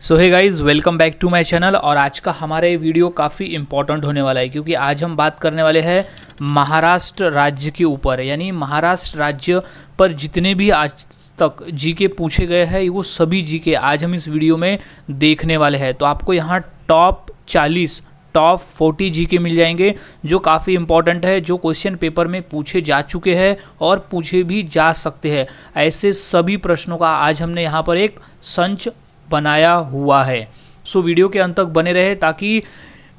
So hey guys, welcome back to my channel. और आज का हमारा ये वीडियो काफ़ी इंपॉर्टेंट होने वाला है क्योंकि आज हम बात करने वाले हैं महाराष्ट्र राज्य के ऊपर। यानी महाराष्ट्र राज्य पर जितने भी आज तक जीके पूछे गए हैं वो सभी जीके आज हम इस वीडियो में देखने वाले हैं। तो आपको यहाँ टॉप 40 जीके मिल जाएंगे जो काफ़ी इंपॉर्टेंट है, जो क्वेश्चन पेपर में पूछे जा चुके हैं और पूछे भी जा सकते हैं। ऐसे सभी प्रश्नों का आज हमने यहाँ पर एक संच बनाया हुआ है। सो वीडियो के अंत तक बने रहे ताकि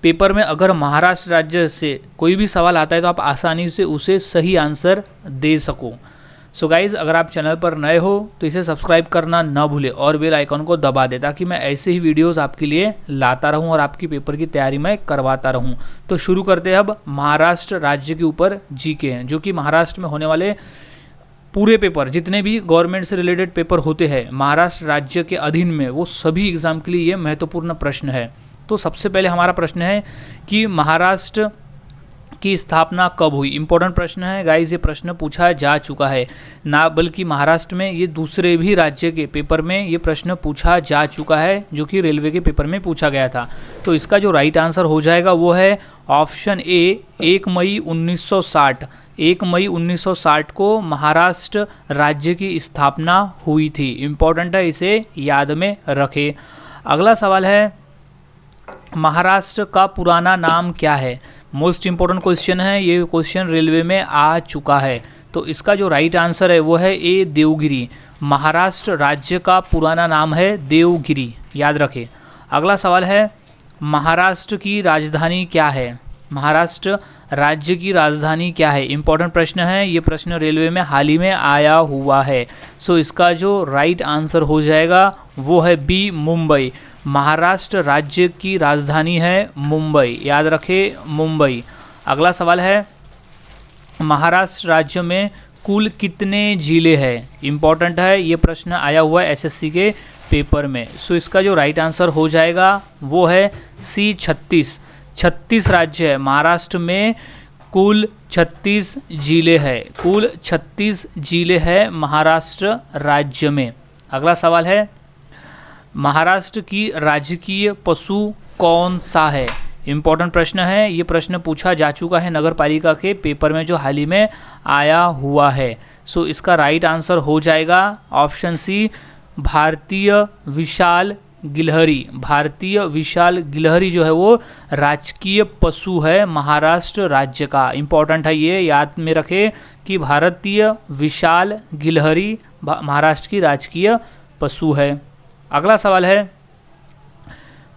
पेपर में अगर महाराष्ट्र राज्य से कोई भी सवाल आता है तो आप आसानी से उसे सही आंसर दे सको। सो गाइज़, अगर आप चैनल पर नए हो तो इसे सब्सक्राइब करना ना भूले और बेल आइकन को दबा दे ताकि मैं ऐसे ही वीडियोस आपके लिए लाता रहूं और आपकी पेपर की तैयारी में करवाता रहूं। तो शुरू करते हैं अब महाराष्ट्र राज्य के ऊपर जीके हैं, जो कि महाराष्ट्र में होने वाले पूरे पेपर, जितने भी गवर्नमेंट से रिलेटेड पेपर होते हैं महाराष्ट्र राज्य के अधीन में, वो सभी एग्जाम के लिए ये महत्वपूर्ण प्रश्न है। तो सबसे पहले हमारा प्रश्न है कि महाराष्ट्र की स्थापना कब हुई। इंपॉर्टेंट प्रश्न है गाइस, ये प्रश्न पूछा जा चुका है ना, बल्कि महाराष्ट्र में ये दूसरे भी राज्य के पेपर में ये प्रश्न पूछा जा चुका है, जो कि रेलवे के पेपर में पूछा गया था। तो इसका जो राइट आंसर हो जाएगा वो है ऑप्शन ए, 1 मई 1960। 1 मई 1960 को महाराष्ट्र राज्य की स्थापना हुई थी। इम्पोर्टेंट है, इसे याद में रखें। अगला सवाल है, महाराष्ट्र का पुराना नाम क्या है। मोस्ट इम्पोर्टेंट क्वेश्चन है, ये क्वेश्चन रेलवे में आ चुका है। तो इसका जो राइट आंसर है वो है ए, देवगिरी। महाराष्ट्र राज्य का पुराना नाम है देवगिरी, याद रखें। अगला सवाल है, महाराष्ट्र की राजधानी क्या है। महाराष्ट्र राज्य की राजधानी क्या है। इंपॉर्टेंट प्रश्न है, ये प्रश्न रेलवे में हाल ही में आया हुआ है। सो इसका जो राइट आंसर हो जाएगा वो है बी, मुंबई। महाराष्ट्र राज्य की राजधानी है मुंबई, याद रखें, मुंबई। अगला सवाल है, महाराष्ट्र राज्य में कुल कितने जिले हैं। इंपॉर्टेंट है, ये प्रश्न आया हुआ है एसएससी के पेपर में। सो इसका जो राइट आंसर हो जाएगा वो है सी, 36। 36 राज्य है महाराष्ट्र में, कुल 36 जिले हैं। कुल 36 जिले हैं महाराष्ट्र राज्य में। अगला सवाल है, महाराष्ट्र की राजकीय पशु कौन सा है। इम्पोर्टेंट प्रश्न है, ये प्रश्न पूछा जा चुका है नगर पालिका के पेपर में जो हाल ही में आया हुआ है। सो इसका राइट आंसर हो जाएगा ऑप्शन सी, भारतीय विशाल गिलहरी। भारतीय विशाल गिलहरी जो है वो राजकीय पशु है महाराष्ट्र राज्य का। इम्पोर्टेंट है, ये याद में रखें कि भारतीय विशाल गिलहरी महाराष्ट्र की राजकीय पशु है। अगला सवाल है,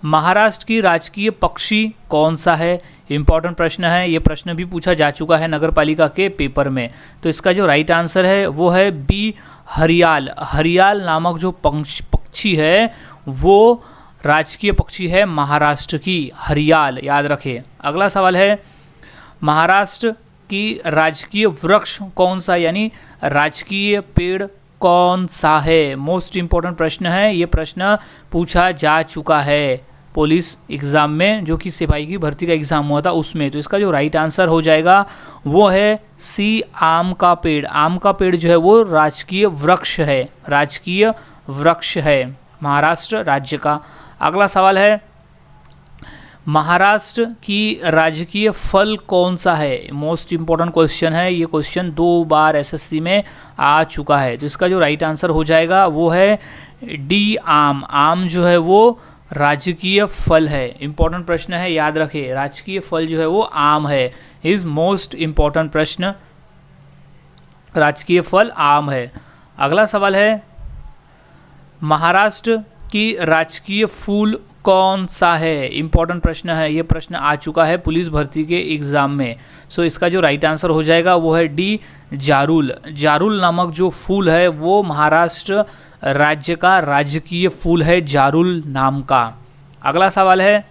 महाराष्ट्र की राजकीय पक्षी कौन सा है। इम्पॉर्टेंट प्रश्न है, ये प्रश्न भी पूछा जा चुका है नगर पालिका के पेपर में। तो इसका जो राइट आंसर है वो है बी, हरियाल। हरियाल नामक जो पक्षी है वो राजकीय पक्षी है महाराष्ट्र की, हरियाल, याद रखें। अगला सवाल है, महाराष्ट्र की राजकीय वृक्ष कौन सा, यानी राजकीय पेड़ कौन सा है। मोस्ट इम्पोर्टेंट प्रश्न है, ये प्रश्न पूछा जा चुका है पुलिस एग्ज़ाम में, जो कि सिपाही की भर्ती का एग्ज़ाम हुआ था उसमें। तो इसका जो राइट आंसर हो जाएगा वो है सी, आम का पेड़। आम का पेड़ जो है वो राजकीय वृक्ष है, राजकीय वृक्ष है महाराष्ट्र राज्य का। अगला सवाल है, महाराष्ट्र की राजकीय फल कौन सा है। मोस्ट इम्पोर्टेंट क्वेश्चन है, ये क्वेश्चन 2 बार एसएससी में आ चुका है। तो इसका जो राइट आंसर हो जाएगा वो है डी, आम। आम जो है वो राजकीय फल है। इम्पोर्टेंट प्रश्न है, याद रखें, राजकीय फल जो है वो आम है। इज मोस्ट इम्पोर्टेंट प्रश्न, राजकीय फल आम है। अगला सवाल है, महाराष्ट्र की राजकीय फूल कौन सा है। इंपॉर्टेंट प्रश्न है, ये प्रश्न आ चुका है पुलिस भर्ती के एग्ज़ाम में। सो इसका जो राइट आंसर हो जाएगा वो है डी, जारुल। जारुल नामक जो फूल है वो महाराष्ट्र राज्य का राजकीय फूल है, जारुल नाम का। अगला सवाल है,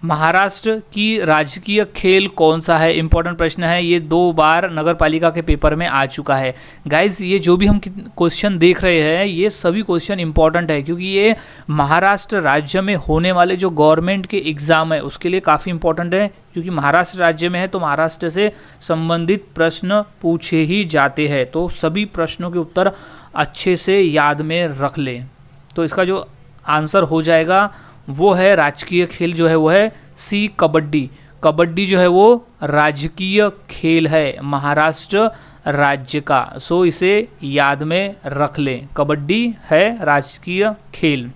महाराष्ट्र की राजकीय खेल कौन सा है। इंपॉर्टेंट प्रश्न है, ये 2 बार नगर पालिका के पेपर में आ चुका है। गाइज, ये जो भी हम क्वेश्चन देख रहे हैं ये सभी क्वेश्चन इंपॉर्टेंट है क्योंकि ये महाराष्ट्र राज्य में होने वाले जो गवर्नमेंट के एग्ज़ाम है उसके लिए काफ़ी इंपॉर्टेंट है, क्योंकि महाराष्ट्र राज्य में है तो महाराष्ट्र से संबंधित प्रश्न पूछे ही जाते हैं। तो सभी प्रश्नों के उत्तर अच्छे से याद में रख लें। तो इसका जो आंसर हो जाएगा वो है राजकीय खेल जो है वो है सी कबड्डी। कबड्डी जो है वो राजकीय खेल है महाराष्ट्र राज्य का। सो इसे याद में रख लें, कबड्डी है राजकीय खेल।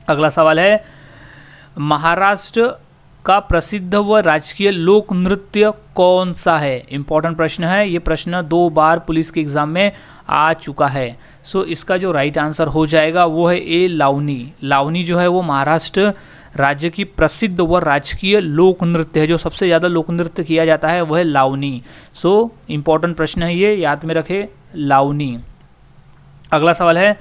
अगला सवाल है महाराष्ट्र का प्रसिद्ध व राजकीय लोक नृत्य कौन सा है। इंपॉर्टेंट प्रश्न है, ये प्रश्न 2 बार पुलिस के एग्जाम में आ चुका है। सो इसका जो राइट आंसर हो जाएगा वो है ए लावनी। लावनी जो है वो महाराष्ट्र राज्य की प्रसिद्ध व राजकीय लोक नृत्य है। जो सबसे ज़्यादा लोक नृत्य किया जाता है वह है लावनी। सो इम्पॉर्टेंट प्रश्न है, ये याद में रखे, लावनी। अगला सवाल है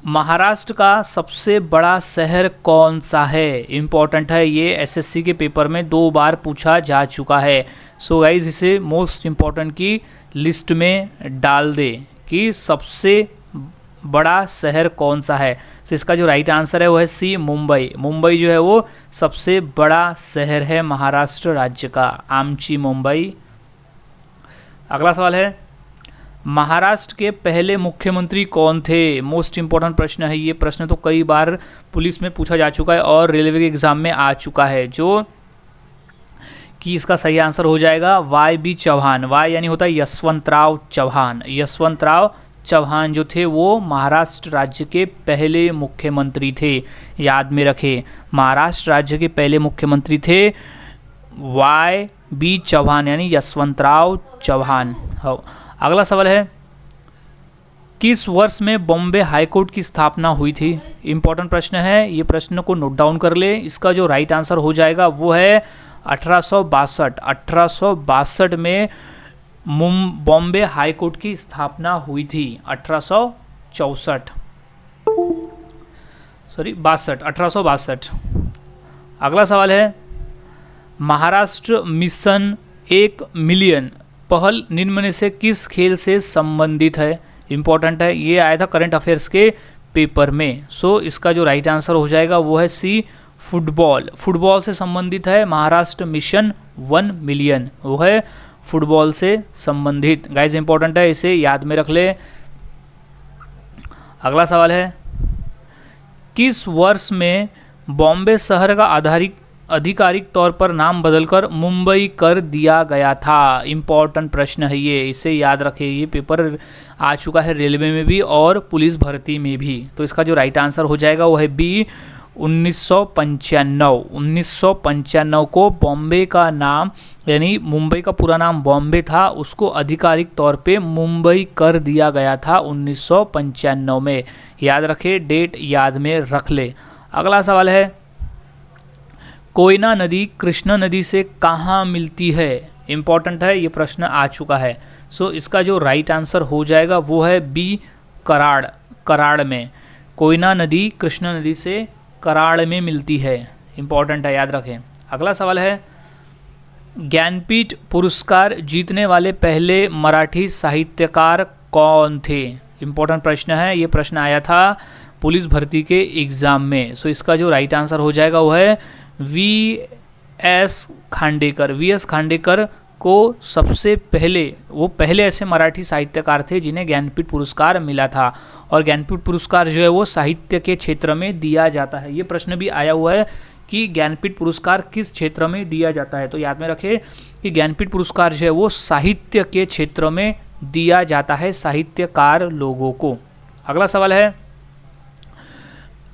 महाराष्ट्र का सबसे बड़ा शहर कौन सा है। इम्पॉर्टेंट है, ये एसएससी के पेपर में 2 बार पूछा जा चुका है। सो गाइज इसे मोस्ट इम्पॉर्टेंट की लिस्ट में डाल दे कि सबसे बड़ा शहर कौन सा है। तो इसका जो राइट आंसर है वो है सी मुंबई। मुंबई जो है वो सबसे बड़ा शहर है महाराष्ट्र राज्य का, आमची मुंबई। अगला सवाल है महाराष्ट्र के पहले मुख्यमंत्री कौन थे। मोस्ट इम्पॉर्टेंट प्रश्न है, ये प्रश्न तो कई बार पुलिस में पूछा जा चुका है और रेलवे के एग्जाम में आ चुका है। जो कि इसका सही आंसर हो जाएगा वाई बी चौहान। वाई यानी होता है यशवंतराव चौहान। यशवंतराव चौहान जो थे वो महाराष्ट्र राज्य के पहले मुख्यमंत्री थे, याद में रखें। महाराष्ट्र राज्य के पहले मुख्यमंत्री थे वाई बी चौहान यानी यशवंतराव चौहान। अगला सवाल है किस वर्ष में बॉम्बे हाईकोर्ट की स्थापना हुई थी। इंपॉर्टेंट प्रश्न है, ये प्रश्न को नोट डाउन कर ले। इसका जो राइट आंसर हो जाएगा वो है 1862। 1862 में बॉम्बे हाईकोर्ट की स्थापना हुई थी। 1862। अगला सवाल है महाराष्ट्र मिशन 1 मिलियन पहल निम्न में से किस खेल से संबंधित है। इंपॉर्टेंट है, ये आया था करंट अफेयर्स के पेपर में। सो इसका जो राइट आंसर हो जाएगा वो है सी फुटबॉल। फुटबॉल से संबंधित है महाराष्ट्र मिशन 1 मिलियन, वो है फुटबॉल से संबंधित। गाइज इंपॉर्टेंट है, इसे याद में रख ले। अगला सवाल है किस वर्ष में बॉम्बे शहर का आधिकारिक तौर पर नाम बदलकर मुंबई कर दिया गया था। इंपॉर्टेंट प्रश्न है ये, इसे याद रखें। ये पेपर आ चुका है रेलवे में भी और पुलिस भर्ती में भी। तो इसका जो राइट आंसर हो जाएगा वो है बी 1995। 1995 को बॉम्बे का नाम यानी मुंबई का पूरा नाम बॉम्बे था, उसको आधिकारिक तौर पे मुंबई कर दिया गया था 1995 में। याद रखे, डेट याद में रख ले। अगला सवाल है कोयना नदी कृष्णा नदी से कहाँ मिलती है। इम्पॉर्टेंट है, ये प्रश्न आ चुका है। सो इसका जो राइट आंसर हो जाएगा वो है बी कराड़। कराड़ में कोयना नदी कृष्णा नदी से कराड़ में मिलती है। इम्पॉर्टेंट है, याद रखें। अगला सवाल है ज्ञानपीठ पुरस्कार जीतने वाले पहले मराठी साहित्यकार कौन थे। इम्पॉर्टेंट प्रश्न है, ये प्रश्न आया था पुलिस भर्ती के एग्ज़ाम में। सो इसका जो राइट आंसर हो जाएगा वो है वी.एस. खांडेकर। वी.एस. खांडेकर को सबसे पहले, वो पहले ऐसे मराठी साहित्यकार थे जिन्हें ज्ञानपीठ पुरस्कार मिला था। और ज्ञानपीठ पुरस्कार जो है वो साहित्य के क्षेत्र में दिया जाता है। ये प्रश्न भी आया हुआ है कि ज्ञानपीठ पुरस्कार किस क्षेत्र में दिया जाता है। तो याद में रखें कि ज्ञानपीठ पुरस्कार जो है वो साहित्य के क्षेत्र में दिया जाता है, साहित्यकार लोगों को। अगला सवाल है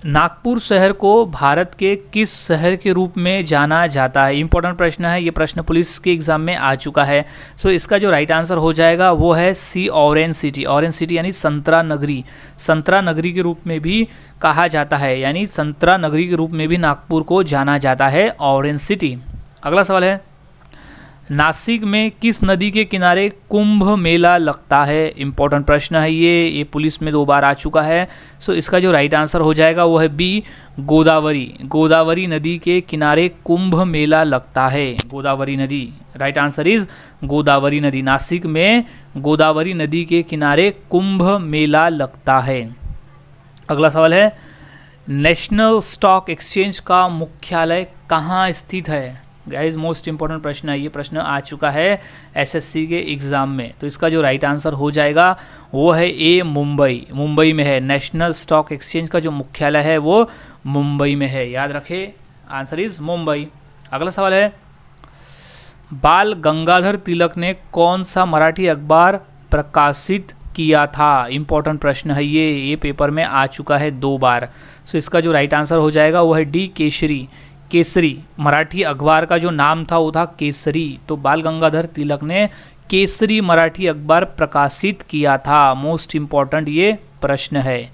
नागपुर शहर को भारत के किस शहर के रूप में जाना जाता है। इंपॉर्टेंट प्रश्न है, ये प्रश्न पुलिस के एग्जाम में आ चुका है। सो इसका जो राइट आंसर हो जाएगा वो है सी ऑरेंज सिटी। ऑरेंज सिटी यानी संतरा नगरी। संतरा नगरी के रूप में भी कहा जाता है, यानी संतरा नगरी के रूप में भी नागपुर को जाना जाता है, ऑरेंज सिटी। अगला सवाल है नासिक में किस नदी के किनारे कुंभ मेला लगता है। इंपॉर्टेंट प्रश्न है ये पुलिस में 2 बार आ चुका है। सो इसका जो राइट आंसर हो जाएगा वो है बी गोदावरी। गोदावरी नदी के किनारे कुंभ मेला लगता है, गोदावरी नदी। राइट आंसर इज गोदावरी नदी। नासिक में गोदावरी नदी के किनारे कुंभ मेला लगता है। अगला सवाल है नेशनल स्टॉक एक्सचेंज का मुख्यालय कहाँ स्थित है। गाइस मोस्ट इंपॉर्टेंट प्रश्न है, ये प्रश्न आ चुका है एसएससी के एग्ज़ाम में। तो इसका जो राइट आंसर हो जाएगा वो है ए, मुंबई। मुंबई में है, नेशनल स्टॉक एक्सचेंज का जो मुख्यालय है वो मुंबई में है, याद रखें, आंसर इज मुंबई। अगला सवाल है, बाल गंगाधर तिलक ने कौन सा मराठी अखबार प्रकाशित किया था? इंपॉर्टेंट प्रश्न है ये पेपर में आ चुका है 2 बार। सो इसका जो राइट आंसर हो जाएगा वो है डी, केसरी। केसरी मराठी अखबार का जो नाम था वो था केसरी। तो बाल गंगाधर तिलक ने केसरी मराठी अखबार प्रकाशित किया था। मोस्ट इंपॉर्टेंट ये प्रश्न है।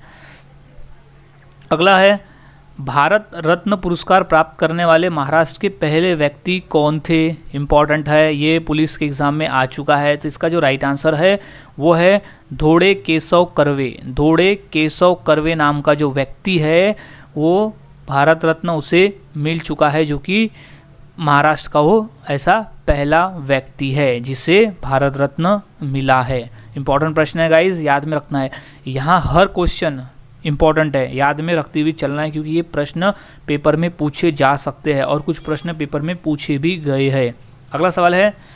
अगला है, भारत रत्न पुरस्कार प्राप्त करने वाले महाराष्ट्र के पहले व्यक्ति कौन थे? इम्पॉर्टेंट है, ये पुलिस के एग्ज़ाम में आ चुका है। तो इसका जो राइट आंसर है वो है धोड़े केशव कर्वे। धोड़े केशव कर्वे नाम का जो व्यक्ति है वो भारत रत्न उसे मिल चुका है, जो कि महाराष्ट्र का वो ऐसा पहला व्यक्ति है जिसे भारत रत्न मिला है। इम्पॉर्टेंट प्रश्न है गाइज, याद में रखना है। यहाँ हर क्वेश्चन इंपॉर्टेंट है, याद में रखते हुए चलना है, क्योंकि ये प्रश्न पेपर में पूछे जा सकते हैं और कुछ प्रश्न पेपर में पूछे भी गए हैं। अगला सवाल है,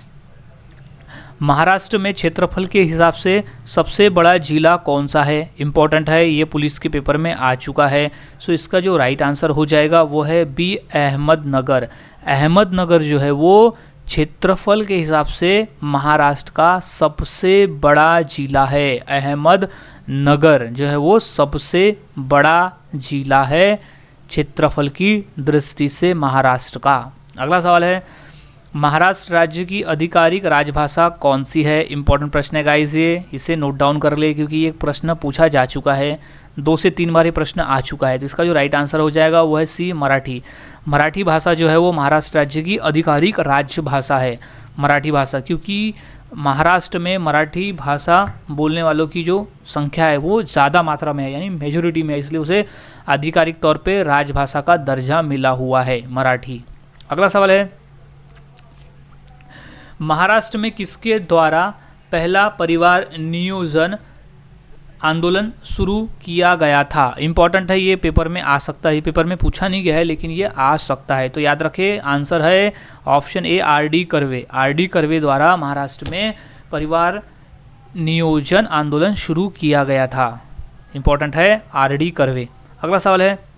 महाराष्ट्र में क्षेत्रफल के हिसाब से सबसे बड़ा जिला कौन सा है? इंपॉर्टेंट है, ये पुलिस के पेपर में आ चुका है। सो इसका जो राइट आंसर हो जाएगा वो है बी, अहमदनगर। अहमदनगर जो है वो क्षेत्रफल के हिसाब से महाराष्ट्र का सबसे बड़ा जिला है। अहमदनगर जो है वो सबसे बड़ा जिला है क्षेत्रफल की दृष्टि से महाराष्ट्र का। अगला सवाल है, महाराष्ट्र राज्य की आधिकारिक राजभाषा कौन सी है? इंपॉर्टेंट प्रश्न है गाइस, ये इसे नोट डाउन कर ले, क्योंकि ये प्रश्न पूछा जा चुका है, 2 से 3 बार ये प्रश्न आ चुका है। तो इसका जो राइट आंसर हो जाएगा वो है सी, मराठी। मराठी भाषा जो है वो महाराष्ट्र राज्य की आधिकारिक राज्य भाषा है, मराठी भाषा, क्योंकि महाराष्ट्र में मराठी भाषा बोलने वालों की जो संख्या है वो ज़्यादा मात्रा में है, यानी मेजोरिटी में है, इसलिए उसे आधिकारिक तौर पे राजभाषा का दर्जा मिला हुआ है मराठी। अगला सवाल है, महाराष्ट्र में किसके द्वारा पहला परिवार नियोजन आंदोलन शुरू किया गया था? इंपॉर्टेंट है, ये पेपर में आ सकता है, ये पेपर में पूछा नहीं गया है लेकिन ये आ सकता है। तो याद रखें, आंसर है option A, R D curve. R D curve द्वारा महाराष्ट्र में परिवार नियोजन आंदोलन शुरू किया गया था। इंपॉर्टेंट है, आर डी कर्वे। अगला सवाल है,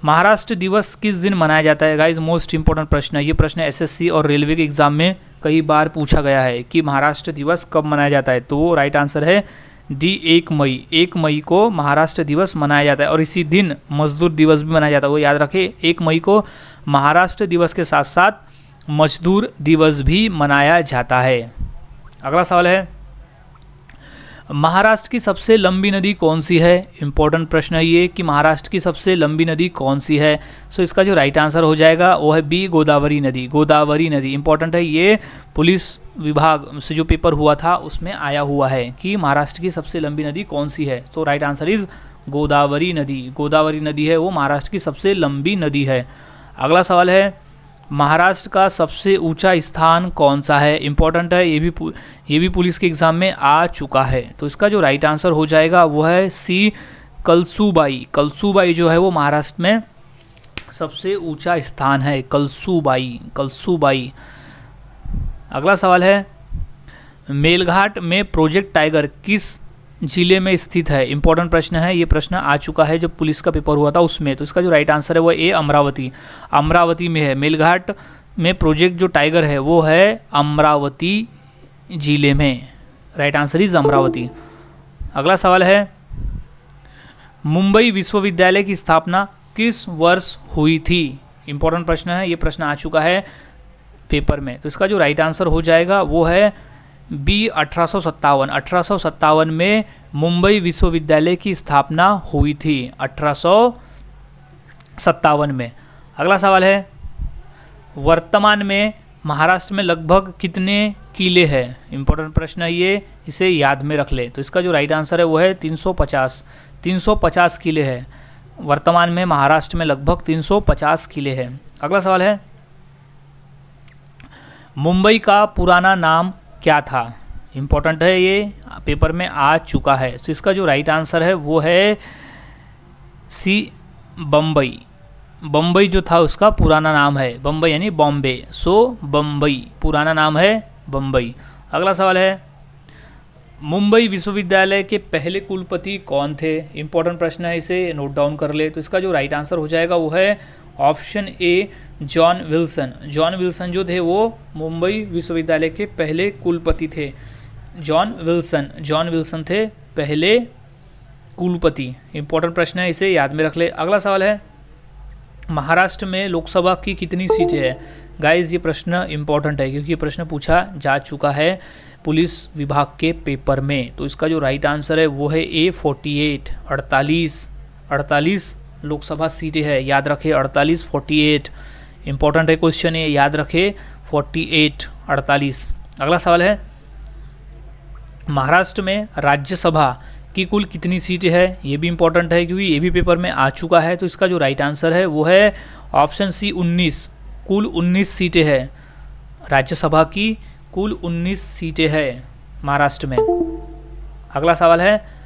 महाराष्ट्र दिवस किस दिन मनाया जाता है? गाइज मोस्ट इंपॉर्टेंट प्रश्न है, ये प्रश्न एसएससी और रेलवे के एग्जाम में कई बार पूछा गया है कि महाराष्ट्र दिवस कब मनाया जाता है। तो वो राइट आंसर है डी, 1 मई। 1 मई को महाराष्ट्र दिवस मनाया जाता है और इसी दिन मजदूर दिवस भी मनाया जाता है। वो याद रखें, 1 मई को महाराष्ट्र दिवस के साथ साथ मजदूर दिवस भी मनाया जाता है। अगला सवाल है, महाराष्ट्र की सबसे लंबी नदी कौन सी है? इंपॉर्टेंट प्रश्न है ये कि महाराष्ट्र की सबसे लंबी नदी कौन सी है। सो इसका जो राइट आंसर हो जाएगा वो है बी, गोदावरी नदी। गोदावरी नदी इंपॉर्टेंट है, ये पुलिस विभाग से जो पेपर हुआ था उसमें आया हुआ है कि महाराष्ट्र की सबसे लंबी नदी कौन सी है। तो राइट आंसर इज गोदावरी नदी। गोदावरी नदी है वो महाराष्ट्र की सबसे लंबी नदी है। अगला सवाल है, महाराष्ट्र का सबसे ऊंचा स्थान कौन सा है? इंपॉर्टेंट है, ये भी पुलिस के एग्ज़ाम में आ चुका है। तो इसका जो राइट आंसर हो जाएगा वो है सी, कलसूबाई। कलसूबाई जो है वो महाराष्ट्र में सबसे ऊंचा स्थान है, कलसूबाई, कलसूबाई। अगला सवाल है, मेलघाट में प्रोजेक्ट टाइगर किस जिले में स्थित है? इंपॉर्टेंट प्रश्न है, ये प्रश्न आ चुका है जब पुलिस का पेपर हुआ था उसमें। तो इसका जो राइट आंसर है वो ए, अमरावती। अमरावती में है। मेलघाट में प्रोजेक्ट जो टाइगर है वो है अमरावती जिले में। Right answer is Amravati. अगला सवाल है, मुंबई विश्वविद्यालय की स्थापना किस वर्ष हुई थी? इंपॉर्टेंट प्रश्न है, ये प्रश्न आ चुका है पेपर में। तो इसका जो राइट आंसर हो जाएगा वो है बी, 1857। 1857 में मुंबई विश्वविद्यालय की स्थापना हुई थी, 1857 में। अगला सवाल है, वर्तमान में महाराष्ट्र में लगभग कितने किले हैं? इंपॉर्टेंट प्रश्न है ये, इसे याद में रख ले। तो इसका जो राइट आंसर है वो है 350। 350 किले हैं वर्तमान में महाराष्ट्र में, लगभग 350 किले हैं। अगला सवाल है, मुंबई का पुराना नाम क्या था? इम्पोर्टेंट है, ये पेपर में आ चुका है। तो इसका जो राइट आंसर है वो है सी, बम्बई। बम्बई जो था उसका पुराना नाम है बम्बई यानी बॉम्बे, सो बम्बई पुराना नाम है बम्बई। अगला सवाल है मुंबई विश्वविद्यालय के पहले कुलपति कौन थे? इंपॉर्टेंट प्रश्न है, इसे नोट डाउन कर ले। तो इसका जो राइट आंसर हो जाएगा वो है option A John Wilson. John Wilson जो थे वो मुंबई विश्वविद्यालय के पहले कुलपति थे। जॉन विल्सन थे पहले कुलपति। इंपॉर्टेंट प्रश्न है, इसे याद में रख ले। अगला सवाल है महाराष्ट्र में लोकसभा की कितनी सीटें हैं? गाइज ये प्रश्न इंपॉर्टेंट है क्योंकि ये प्रश्न पूछा जा चुका है पुलिस विभाग के पेपर में। तो इसका जो राइट आंसर है वो है ए 48, 48 लोकसभा सीटें है। याद रखे 48, 48 इंपॉर्टेंट है क्वेश्चन, ये याद रखे 48, 48। अगला सवाल है महाराष्ट्र में राज्यसभा की कुल कितनी सीटें है? ये भी इंपॉर्टेंट है क्योंकि ये भी पेपर में आ चुका है। तो इसका जो राइट आंसर है वो है ऑप्शन सी 19, कुल 19 सीटें है। राज्यसभा की कुल 19 सीटें है महाराष्ट्र में। अगला सवाल है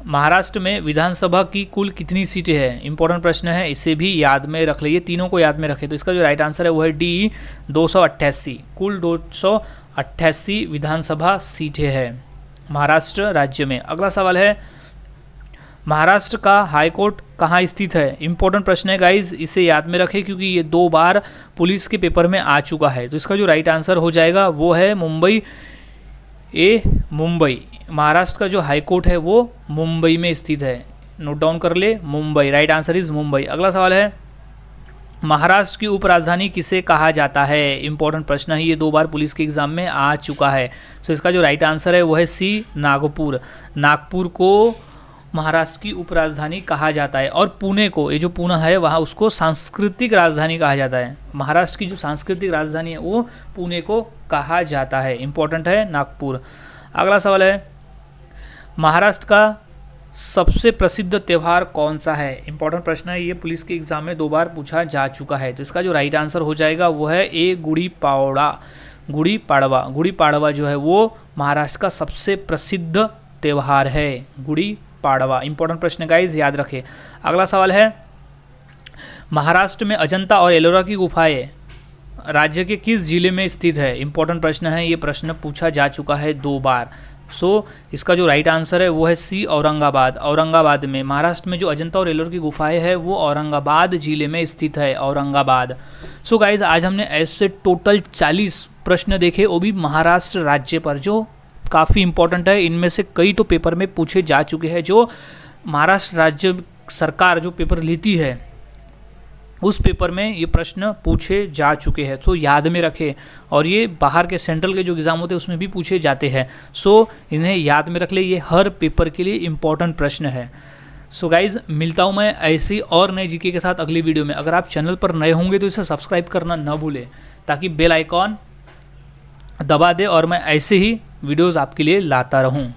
महाराष्ट्र में विधानसभा की कुल कितनी सीटें हैं? इंपॉर्टेंट प्रश्न है, इसे भी याद में रख लिए, तीनों को याद में रखें। तो इसका जो राइट आंसर है वो है डी 288, कुल 288 विधानसभा सीटें हैं महाराष्ट्र राज्य में। अगला सवाल है महाराष्ट्र का हाई कोर्ट कहाँ स्थित है? इंपॉर्टेंट प्रश्न है गाइज, इसे याद में रखें क्योंकि ये 2 बार पुलिस के पेपर में आ चुका है। तो इसका जो राइट आंसर हो जाएगा वो है मुंबई, ए मुंबई। महाराष्ट्र का जो हाई कोर्ट है वो मुंबई में स्थित है। नोट डाउन कर ले, Mumbai. Right answer is Mumbai. अगला सवाल है महाराष्ट्र की उपराजधानी किसे कहा जाता है? इंपॉर्टेंट प्रश्न है, ये 2 बार पुलिस के एग्जाम में आ चुका है। तो इसका जो राइट आंसर है वो है सी नागपुर। नागपुर को महाराष्ट्र की उपराजधानी कहा जाता है। और पुणे को, ये जो पुणे है वहाँ उसको सांस्कृतिक राजधानी कहा जाता है। महाराष्ट्र की जो सांस्कृतिक राजधानी है वो पुणे को कहा जाता है। इंपॉर्टेंट है नागपुर। अगला सवाल है महाराष्ट्र का सबसे प्रसिद्ध त्यौहार कौन सा है? इंपॉर्टेंट प्रश्न है, ये पुलिस के एग्जाम में 2 बार पूछा जा चुका है। तो इसका जो राइट आंसर हो जाएगा वो है ए गुड़ी पाड़वा जो है वो महाराष्ट्र का सबसे प्रसिद्ध त्यौहार है, गुड़ी पाड़वा। इंपॉर्टेंट प्रश्न गाइज, याद रखें। अगला सवाल है महाराष्ट्र में अजंता और एलोरा की गुफाएं राज्य के किस जिले में स्थित है? इंपॉर्टेंट प्रश्न है, ये प्रश्न पूछा जा चुका है 2 बार। सो इसका जो राइट आंसर है वो है सी औरंगाबाद। औरंगाबाद में, महाराष्ट्र में जो अजंता और एलोरा की गुफाएं है वो औरंगाबाद जिले में स्थित है, औरंगाबाद। सो गाइज आज हमने ऐसे टोटल 40 प्रश्न देखे, वो भी महाराष्ट्र राज्य पर, जो काफ़ी इंपॉर्टेंट है। इनमें से कई तो पेपर में पूछे जा चुके हैं, जो महाराष्ट्र राज्य सरकार जो पेपर लेती है उस पेपर में ये प्रश्न पूछे जा चुके हैं। सो याद में रखें, और ये बाहर के सेंट्रल के जो एग्ज़ाम होते हैं उसमें भी पूछे जाते हैं। सो इन्हें याद में रख ले, ये हर पेपर के लिए इम्पॉर्टेंट प्रश्न है। सो गाइज़ मिलता हूँ मैं ऐसी और नए जीके के साथ अगली वीडियो में। अगर आप चैनल पर नए होंगे तो इसे सब्सक्राइब करना न भूलें ताकि बेल आइकॉन दबा दे और मैं ऐसे ही वीडियोज़ आपके लिए लाता रहूँ।